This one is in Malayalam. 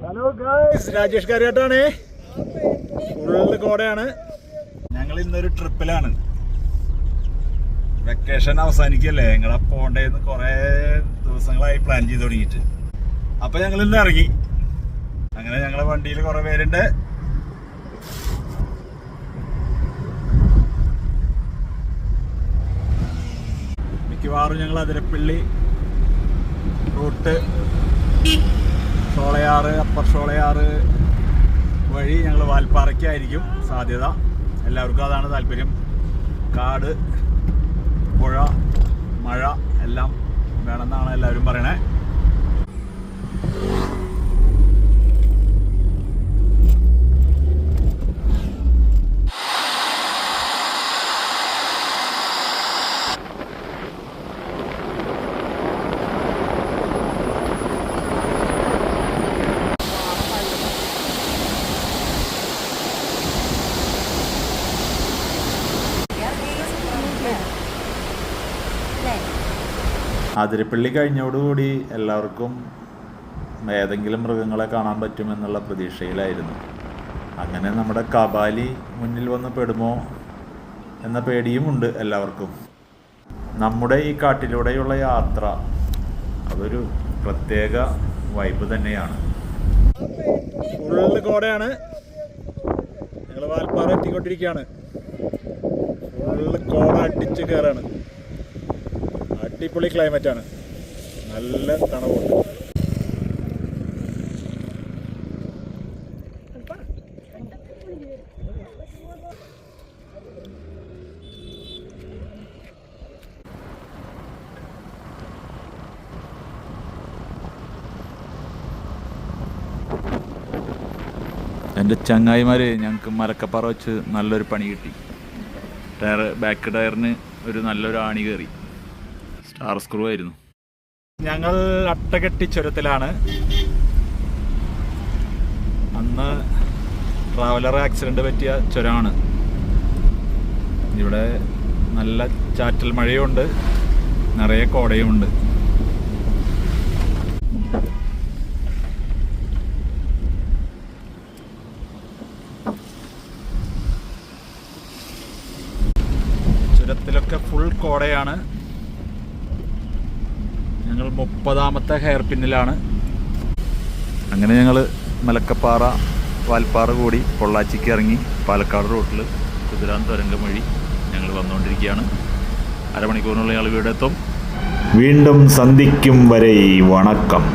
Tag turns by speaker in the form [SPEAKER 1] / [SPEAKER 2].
[SPEAKER 1] ഹലോ ഗായ്സ്, രാജേഷ് കാര്യാട്ടാണ്. ഫുള്ള് കോടയാണ്. ഞങ്ങൾ ഇന്നൊരു ട്രിപ്പിലാണ്. വെക്കേഷൻ അവസാനിക്കല്ലേ, ഞങ്ങളെ പോണ്ടേന്ന് കുറേ ദിവസങ്ങളായി പ്ലാൻ ചെയ്ത് തുടങ്ങിയിട്ട്. അപ്പൊ ഞങ്ങൾ ഇന്ന് ഇറങ്ങി. അങ്ങനെ ഞങ്ങളെ വണ്ടിയിൽ കുറെ പേരുണ്ട്. മിക്കവാറും ഞങ്ങൾ അതിരപ്പള്ളി റൂട്ട്, ഷോളയാറ്, അപ്പർ ഷോളയാറ് വഴി ഞങ്ങൾ വാൽപ്പാറയ്ക്കായിരിക്കും സാധ്യത. എല്ലാവർക്കും അതാണ് താല്പര്യം. കാട്, പുഴ, മഴ എല്ലാം വേണമെന്നാണ് എല്ലാവരും പറയണേ. അതിരപ്പള്ളി കഴിഞ്ഞോടുകൂടി എല്ലാവർക്കും ഏതെങ്കിലും മൃഗങ്ങളെ കാണാൻ പറ്റുമെന്നുള്ള പ്രതീക്ഷയിലായിരുന്നു. അങ്ങനെ നമ്മുടെ കബാലി മുന്നിൽ വന്ന് പെടുമോ എന്ന പേടിയുമുണ്ട് എല്ലാവർക്കും. നമ്മുടെ ഈ കാട്ടിലൂടെയുള്ള യാത്ര അതൊരു പ്രത്യേക വൈബ് തന്നെയാണ്. ഫുള്ള് കോടയാണ്. ഞങ്ങൾ വാൽപ്പാറ എത്തിക്കൊണ്ടിരിക്കുകയാണ്. ഫുള്ള് കോട അടിച്ച് കയറാണ്. അടിപൊളി ക്ലൈമറ്റാണ്, നല്ല തണുപ്പുണ്ട്. എൻ്റെ ചങ്ങായിമാർ ഞങ്ങൾക്ക് മലക്കപ്പാറ വെച്ച് നല്ലൊരു പണി കിട്ടി. ബാക്ക് ടയറിന് നല്ലൊരു ആണി കയറി. സ്റ്റാർ സ്ക്രൂ ആയിരുന്നു. ഞങ്ങൾ അട്ടകെട്ടി ചുരത്തിലാണ്. അന്ന് ട്രാവലർ ആക്സിഡന്റ് പറ്റിയ ചുരമാണ്. ഇവിടെ നല്ല ചാറ്റൽ മഴയുണ്ട്, നിറയെ കോടയുമുണ്ട്. ചുരത്തിലൊക്കെ ഫുൾ കോടയാണ്. ഞങ്ങൾ 30ാമത്തെ ഹെയർ പിന്നിലാണ്. അങ്ങനെ ഞങ്ങൾ മലക്കപ്പാറ, വാൽപ്പാറ കൂടി പൊള്ളാച്ചിക്ക് ഇറങ്ങി പാലക്കാട് റൂട്ടിൽ കുതിരാൻ തുരങ്കം വഴി ഞങ്ങൾ വന്നുകൊണ്ടിരിക്കുകയാണ്. അരമണിക്കൂറിനുള്ളിൽ ഞങ്ങൾ വീടെത്തും. വീണ്ടും സന്ധിക്കും വരെ വണക്കം.